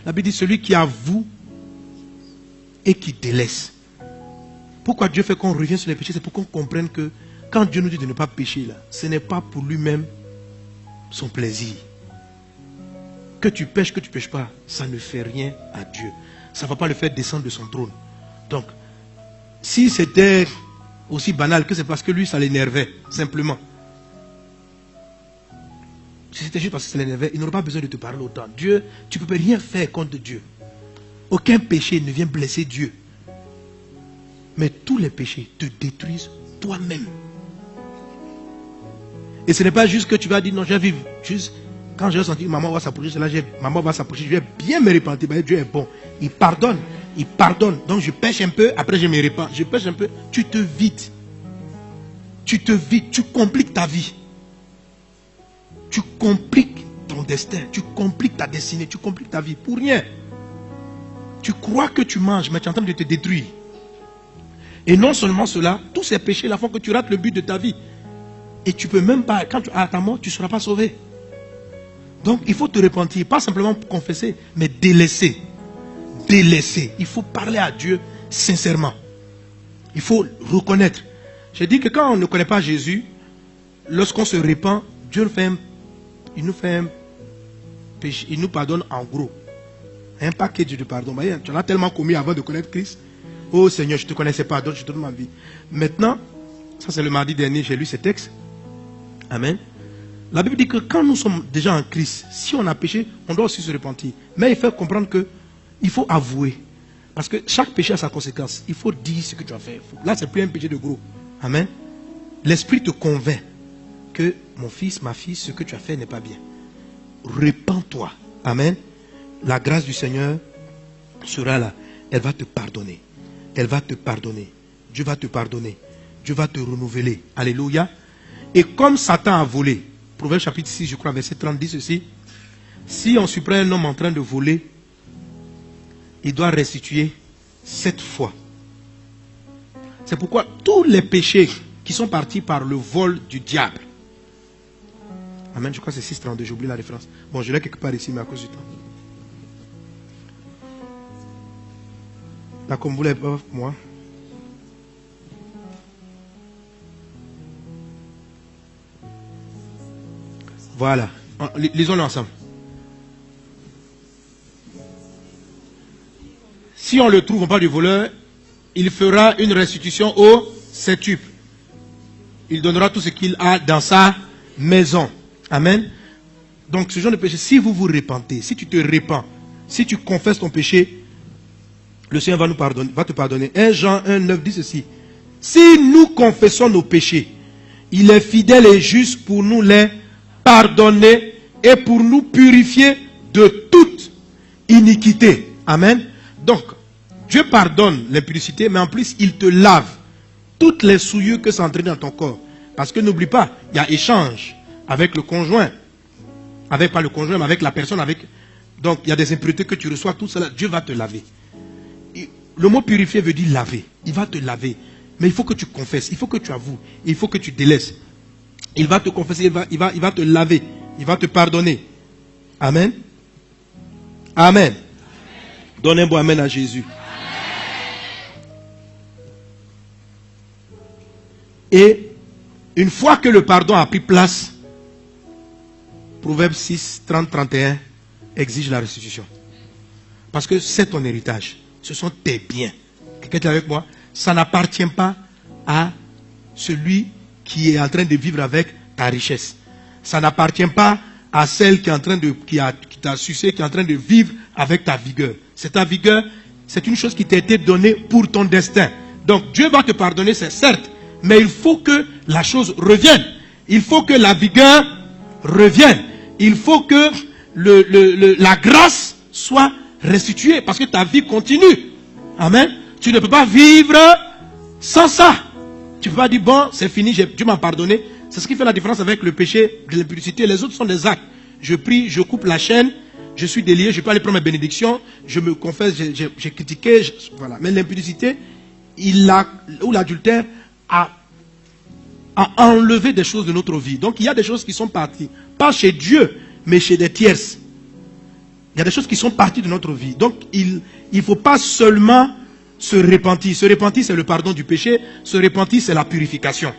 la Bible dit celui qui avoue et qui délaisse. Pourquoi Dieu fait qu'on revient sur les péchés? C'est pour qu'on comprenne que quand Dieu nous dit de ne pas pécher, là, ce n'est pas pour lui-même son plaisir. Que tu pêches pas, ça ne fait rien à Dieu. Ça ne va pas le faire descendre de son trône. Donc, si c'était aussi banal que c'est parce que lui, ça l'énervait, simplement. Si c'était juste parce que ça l'énervait, il n'aurait pas besoin de te parler autant. Dieu, tu ne peux rien faire contre Dieu. Aucun péché ne vient blesser Dieu. Mais tous les péchés te détruisent toi-même. Et ce n'est pas juste que tu vas dire non, je vais vivre. Juste quand j'ai senti que maman va s'approcher, maman va s'approcher, je vais bien me repentir. Dieu est bon. Il pardonne. Il pardonne. Donc je pêche un peu, après je me repens. Je pêche un peu. Tu te vides. Tu te vides. Tu compliques ta vie. Tu compliques ton destin. Tu compliques ta destinée. Tu compliques ta vie. Pour rien. Tu crois que tu manges, mais tu es en train de te détruire. Et non seulement cela, tous ces péchés-là font que tu rates le but de ta vie. Et tu peux même pas, quand tu as ta mort, tu ne seras pas sauvé. Donc il faut te repentir, pas simplement confesser, mais délaisser. Délaisser. Il faut parler à Dieu sincèrement. Il faut reconnaître. J'ai dit que quand on ne connaît pas Jésus, lorsqu'on se repent, Dieu il nous fait un péché, il nous pardonne en gros. Un paquet de pardon. Tu en as tellement commis avant de connaître Christ. Oh Seigneur, je ne te connaissais pas, donc je te donne ma vie. Maintenant, ça c'est le mardi dernier, j'ai lu ce texte. Amen. La Bible dit que quand nous sommes déjà en Christ, si on a péché, on doit aussi se repentir. Mais il faut comprendre qu'il faut avouer. Parce que chaque péché a sa conséquence. Il faut dire ce que tu as fait. Là, ce n'est plus un péché de gros. Amen. L'Esprit te convainc que mon fils, ma fille, ce que tu as fait n'est pas bien. Repens-toi. Amen. La grâce du Seigneur sera là. Elle va te pardonner. Elle va te pardonner. Dieu va te pardonner. Dieu va te renouveler. Alléluia. Et comme Satan a volé, Proverbe chapitre 6, je crois, verset 30 dit ceci. Si on surprend un homme en train de voler, il doit restituer 7 fois. C'est pourquoi tous les péchés qui sont partis par le vol du diable. Amen, je crois que c'est 6,32, j'ai oublié la référence. Bon, je l'ai quelque part ici, mais à cause du temps. Là, comme vous l'avez pas, moi. Voilà. Lisons-le ensemble. Si on le trouve en part du voleur, il fera une restitution au septuple. Il donnera tout ce qu'il a dans sa maison. Amen. Donc, ce genre de péché, si vous vous repentez, si tu te repens, si tu confesses ton péché, le Seigneur va nous pardonner, va te pardonner. 1 Jean 1,9 dit ceci. Si nous confessons nos péchés, il est fidèle et juste pour nous les pardonner et pour nous purifier de toute iniquité. Amen. Donc, Dieu pardonne l'impudicité, mais en plus, il te lave toutes les souillures que ça entraîne dans ton corps. Parce que n'oublie pas, il y a échange avec le conjoint. Avec pas le conjoint, mais avec la personne. Donc, il y a des impuretés que tu reçois, tout cela, Dieu va te laver. Le mot purifier veut dire laver. Il va te laver. Mais il faut que tu confesses, il faut que tu avoues, il faut que tu délaisses. Il va te confesser, il va te laver, il va te pardonner. Amen. Amen. Donne un bon amen à Jésus. Et une fois que le pardon a pris place, Proverbe 6, 30, 31 exige la restitution. Parce que c'est ton héritage. Ce sont tes biens. Quelqu'un est avec moi? Ça n'appartient pas à celui qui est en train de vivre avec ta richesse. Ça n'appartient pas à celle qui est en train qui t'a sucé, qui est en train de vivre avec ta vigueur. C'est ta vigueur, c'est une chose qui t'a été donnée pour ton destin. Donc Dieu va te pardonner, c'est certes, mais il faut que la chose revienne. Il faut que la vigueur revienne. Il faut que la grâce soit restituée, parce que ta vie continue. Amen. Tu ne peux pas vivre sans ça. Tu ne peux pas dire, bon, c'est fini, Dieu m'a pardonné. C'est ce qui fait la différence avec le péché de l'impudicité. Les autres sont des actes. Je prie, je coupe la chaîne, je suis délié, je peux aller prendre ma bénédiction, je me confesse, j'ai critiqué, voilà. Mais l'impudicité, ou l'adultère a enlevé des choses de notre vie. Donc il y a des choses qui sont parties, pas chez Dieu, mais chez des tierces. Il y a des choses qui sont parties de notre vie. Donc il ne faut pas seulement se repentir. Se repentir, c'est le pardon du péché. Se repentir, c'est la purification.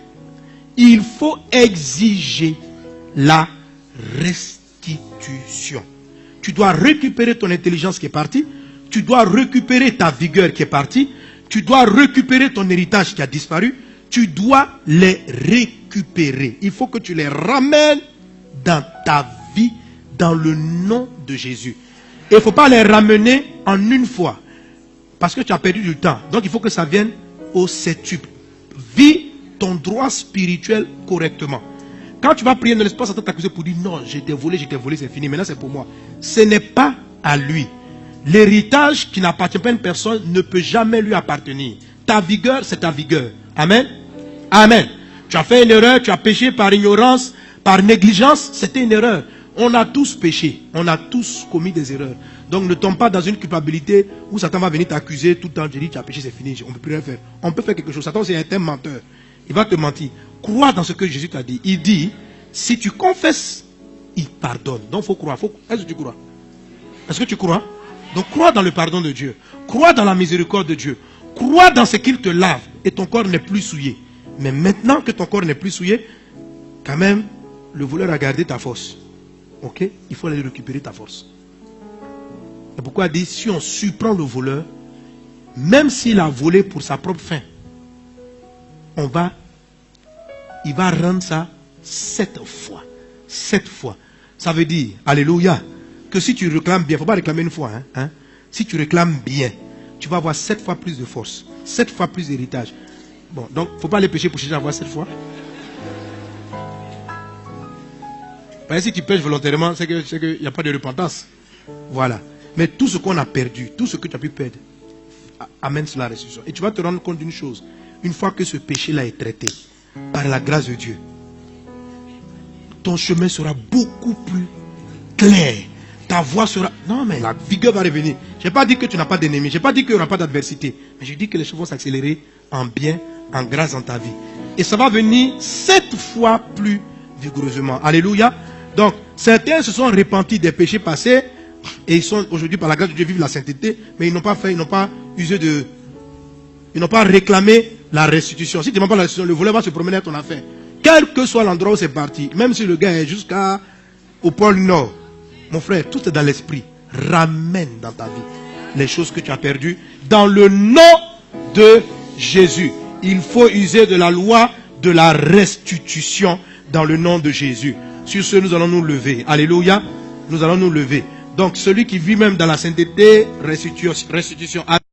il faut exiger la restitution. Tu dois récupérer ton intelligence qui est partie. Tu dois récupérer ta vigueur qui est partie. Tu dois récupérer ton héritage qui a disparu. Tu dois les récupérer. Il faut que tu les ramènes dans ta vie, dans le nom de Jésus. Et il ne faut pas les ramener en une fois. Parce que tu as perdu du temps. Donc il faut que ça vienne au septuple. Vis ton droit spirituel correctement. Quand tu vas prier dans l'espace, ça va t'accuser pour dire non, j'ai été volé, c'est fini. Maintenant c'est pour moi. Ce n'est pas à lui. L'héritage qui n'appartient pas à une personne ne peut jamais lui appartenir. Ta vigueur, c'est ta vigueur. Amen. Amen. Tu as fait une erreur, tu as péché par ignorance, par négligence, c'était une erreur. On a tous péché, on a tous commis des erreurs. Donc ne tombe pas dans une culpabilité où Satan va venir t'accuser tout le temps. Je dis tu as péché, c'est fini, on ne peut plus rien faire. On peut faire quelque chose. Satan c'est un menteur. Il va te mentir. Crois dans ce que Jésus t'a dit. Il dit, si tu confesses, il pardonne. Donc il faut croire. Est-ce que tu crois? Est-ce que tu crois? Donc crois dans le pardon de Dieu. Crois dans la miséricorde de Dieu. Crois dans ce qu'il te lave et ton corps n'est plus souillé. Mais maintenant que ton corps n'est plus souillé, quand même, le voleur a gardé ta force. Ok? Il faut aller récupérer ta force. C'est pourquoi il dit, si on surprend le voleur, même s'il a volé pour sa propre fin, il va rendre ça 7 fois. 7 fois. Ça veut dire, alléluia, que si tu réclames bien, il ne faut pas réclamer une fois. Si tu réclames bien, tu vas avoir 7 fois plus de force. 7 fois plus d'héritage. Bon, donc, il ne faut pas aller pécher pour chercher à avoir 7 fois. Parce que si tu pêches volontairement, c'est qu'il n'y a pas de repentance. Voilà. Mais tout ce qu'on a perdu, tout ce que tu as pu perdre, amène cela à la restitution. Et tu vas te rendre compte d'une chose. Une fois que ce péché-là est traité, par la grâce de Dieu, ton chemin sera beaucoup plus clair. Ta voix sera... Non, mais la vigueur va revenir. Je n'ai pas dit que tu n'as pas d'ennemis. Je n'ai pas dit qu'il n'y aura pas d'adversité. Mais je dis que les choses vont s'accélérer en bien, en grâce dans ta vie. Et ça va venir 7 fois plus vigoureusement. Alléluia. Donc, certains se sont repentis des péchés passés et ils sont aujourd'hui, par la grâce de Dieu, vivent la sainteté, mais ils n'ont pas fait, ils n'ont pas usé de... Ils n'ont pas réclamé la restitution. Si tu ne demandes pas la restitution, le voleur va se promener à ton affaire. Quel que soit l'endroit où c'est parti, même si le gars est jusqu'au pôle Nord, mon frère, tout est dans l'esprit. Ramène dans ta vie les choses que tu as perdues dans le nom de Jésus. Il faut user de la loi de la restitution dans le nom de Jésus. Sur ce, nous allons nous lever. Alléluia. Nous allons nous lever. Donc, celui qui vit même dans la sainteté, restitution.